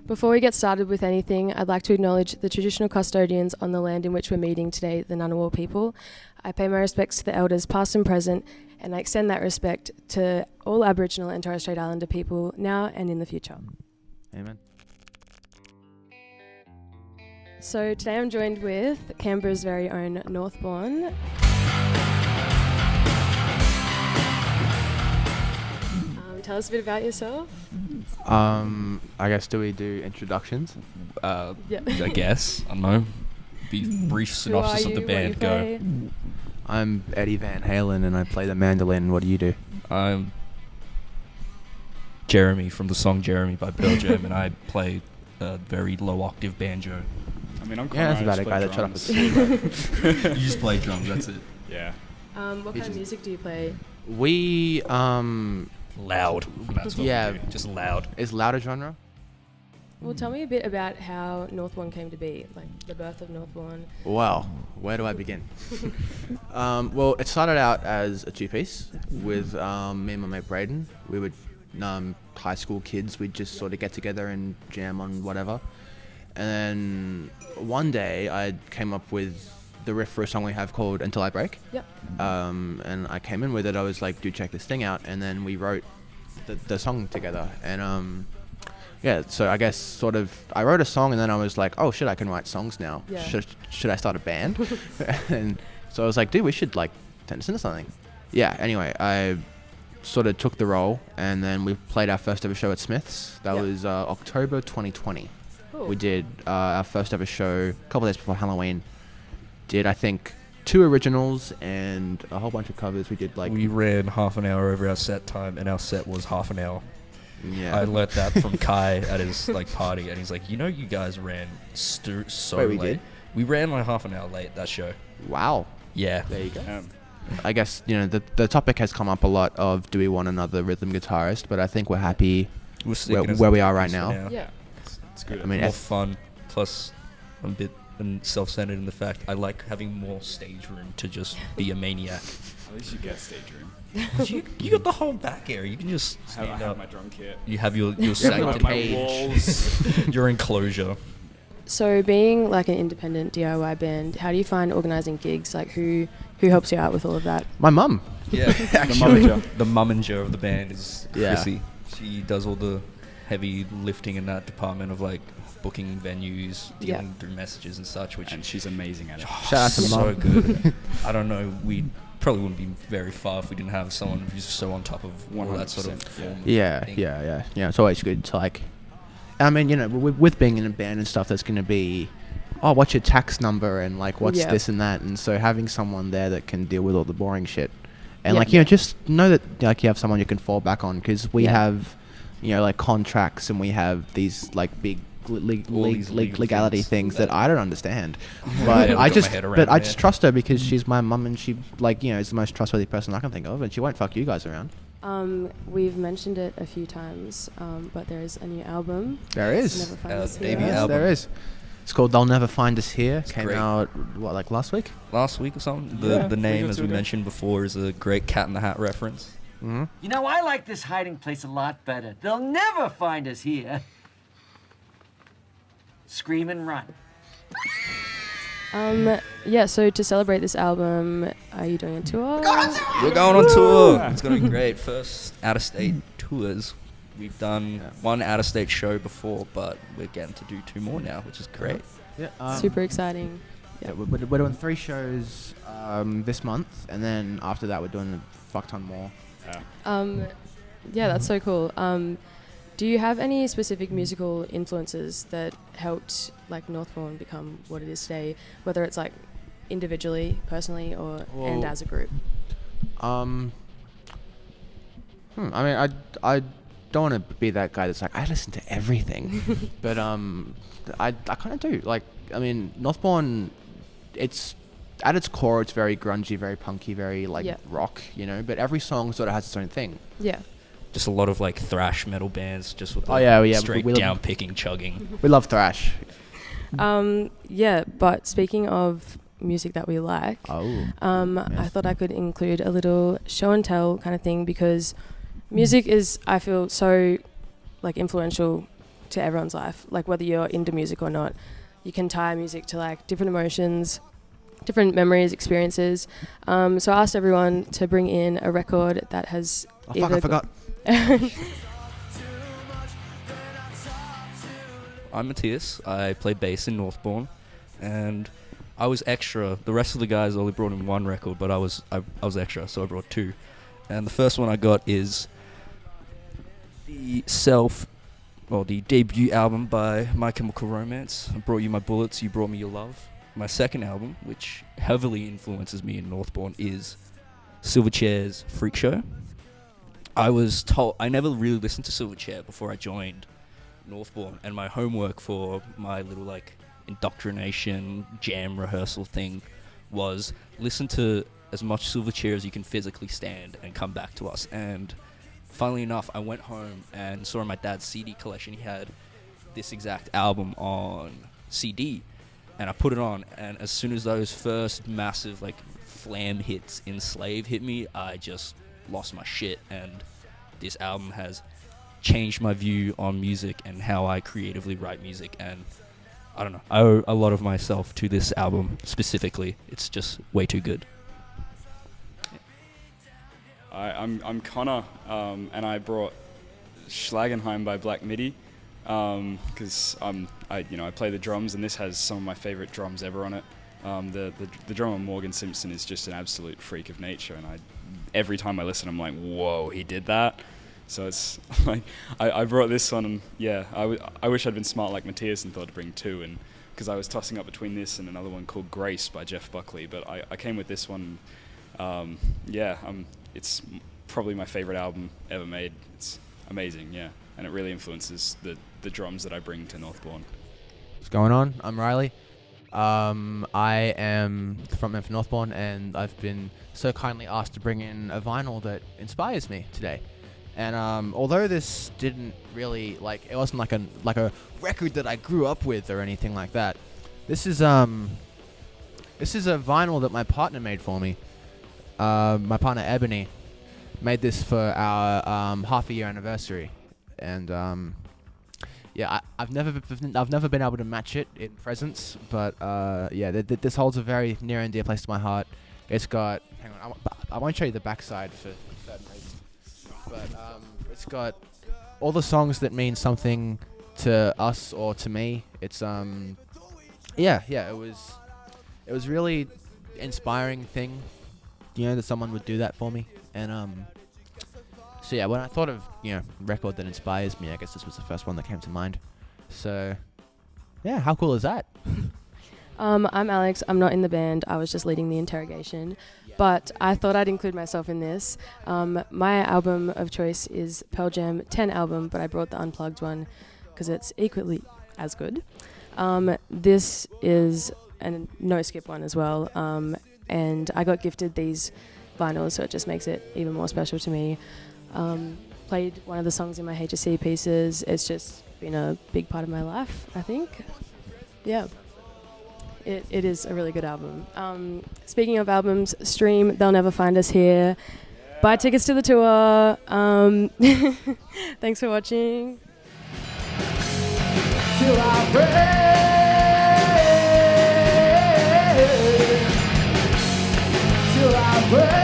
Before we get started with anything, I'd like to acknowledge the traditional custodians on the land in which we're meeting today, the Ngunnawal people. I pay my respects to the elders past and present, and I extend that respect to all Aboriginal and Torres Strait Islander people now and in the future. Amen. So today I'm joined with Canberra's very own Northbourne. Tell us a bit about yourself. I guess, do we do introductions? I guess. I don't know. Be brief synopsis of the band. Go. I'm Eddie Van Halen and I play the mandolin. What do you do? I'm Jeremy from the song Jeremy by Pearl Jam, and I play a very low octave banjo. I mean, I'm that's about a guy that shut up his You just play drums, that's it. Yeah. What kind of music do you play? We, Loud. That's what we do. Just loud. Is loud a genre? Well, tell me a bit about how Northbourne came to be, like the birth of Northbourne. Well, where do I begin? Well, it started out as a two-piece with me and my mate Braden. We were high school kids. We'd just sort of get together and jam on whatever. And then one day I came up with the riff for a song we have called Until I Break. Yep. And I came in with it. I was like, dude, check this thing out. And then we wrote the song together. And so I guess sort of I wrote a song and then I was like, oh shit, I can write songs now. Yeah. Should I start a band? And so I was like, dude, we should like turn this into something. Yeah, anyway, I sort of took the role and then we played our first ever show at Smith's. That was October 2020. Cool. We did our first ever show a couple of days before Halloween. Did I think 2 originals and a whole bunch of covers. We did like we ran half an hour over our set time, and our set was half an hour. Yeah. I learnt that from Kai at his party, and he's like, you guys ran so Wait, we late. did? We ran like half an hour late that show. Wow. Yeah. There you go. I guess the topic has come up a lot of do we want another rhythm guitarist, but I think we're happy where we are right now. Yeah. It's good. I mean, more fun. Plus, I'm a bit self-centered in the fact I like having more stage room to just be a maniac. At least you get stage room. you got the whole back area. You can just I stand have up. my drum kit. You have your I sanctum, have my walls. your enclosure. So being like an independent DIY band, how do you find organising gigs? Like who helps you out with all of that? My mum. Yeah, the mumminger of the band is Chrissy. She does all the heavy lifting in that department of like booking venues, dealing through messages and such. And she's amazing at it. Shout out to so Mum. good. I don't know. We probably wouldn't be very far if we didn't have someone who's so on top of all that sort of 100%, form. Yeah. It's always good to like. I mean, with being in a band and stuff, that's going to be, oh, what's your tax number and like what's this and that, and so having someone there that can deal with all the boring shit, and just know that like you have someone you can fall back on, because we have, like contracts and we have these like big legality things that I don't understand, but I just trust her because she's my mum and she is the most trustworthy person I can think of, and she won't fuck you guys around. We've mentioned it a few times, but there is a new album. There is. Never Find Us debut Here. album. There is. It's called They'll Never Find Us Here. It's Came great. out last week? Last week or something. Yeah, The name, week or as two we ago. mentioned before, is a great Cat in the Hat reference. Mm-hmm. I like this hiding place a lot better. They'll never find us here. Scream and run. So to celebrate this album, are you doing a tour? We're going on tour. It's going to be great. First out-of-state tours. We've done one out-of-state show before, but we're getting to do 2 more now, which is great. Yeah. Super exciting. Yeah, we're doing 3 shows this month, and then after that we're doing a fuck ton more. That's so cool. Do you have any specific musical influences that helped like Northbourne become what it is today, whether it's like individually, personally, and as a group? I mean, I don't want to be that guy that's like, I listen to everything, but I kind of do. Like, I mean, Northbourne, it's at its core, it's very grungy, very punky, very rock, but every song sort of has its own thing. Yeah. Just a lot of like thrash metal bands, just with straight down picking, chugging. We love thrash. But speaking of music that we like, I thought I could include a little show and tell kind of thing, because music is, I feel, so like influential to everyone's life, like whether you're into music or not. You can tie music to like different emotions, different memories, experiences. So I asked everyone to bring in a record that has I forgot. I'm Matthias. I play bass in Northbourne, and I was extra. The rest of the guys only brought in one record, but I was extra, so I brought two. And the first one I got is the debut album by My Chemical Romance. I brought you my bullets, you brought me your love. My second album, which heavily influences me in Northbourne, is Silverchair's Freak Show. I was told I never really listened to Silverchair before I joined Northbourne, and my homework for my little like indoctrination jam rehearsal thing was listen to as much Silverchair as you can physically stand and come back to us. And funnily enough, I went home and saw in my dad's CD collection he had this exact album on CD, and I put it on, and as soon as those first massive like flam hits in Slave hit me, I just lost my shit. And this album has changed my view on music and how I creatively write music, and I don't know, I owe a lot of myself to this album specifically. It's just way too good. I'm Connor, and I brought Schlagenheim by Black Midi, because I play the drums, and this has some of my favorite drums ever on it. The drummer Morgan Simpson is just an absolute freak of nature, and every time I listen, I'm like, whoa, he did that. So it's like I brought this on, and yeah, I wish I'd been smart like Matthias and thought to bring two, and because I was tossing up between this and another one called Grace by Jeff Buckley, but I came with this one. It's probably my favorite album ever made. It's amazing, yeah, and it really influences the drums that I bring to Northbourne. What's going on? I'm Riley. I am the frontman for Northbourne, and I've been so kindly asked to bring in a vinyl that inspires me today. And although this didn't really it wasn't like a record that I grew up with or anything like that. This is a vinyl that my partner made for me. My partner Ebony made this for our half a year anniversary, and I've never been able to match it in presence, but this holds a very near and dear place to my heart. It's got, hang on, I won't show you the backside for certain reasons, but it's got all the songs that mean something to us or to me. It's it was really inspiring thing, that someone would do that for me. And when I thought of record that inspires me, I guess this was the first one that came to mind. So yeah, how cool is that? I'm Alex. I'm not in the band. I was just leading the interrogation, but I thought I'd include myself in this. My album of choice is Pearl Jam 10 album, but I brought the unplugged one because it's equally as good. This is a no skip one as well. And I got gifted these vinyls, so it just makes it even more special to me. Played one of the songs in my HSC pieces. It's just been a big part of my life, I think. Yeah, it is a really good album. Speaking of albums, stream They'll Never Find Us Here. Buy tickets to the tour. Thanks for watching. Till I break. Till I break.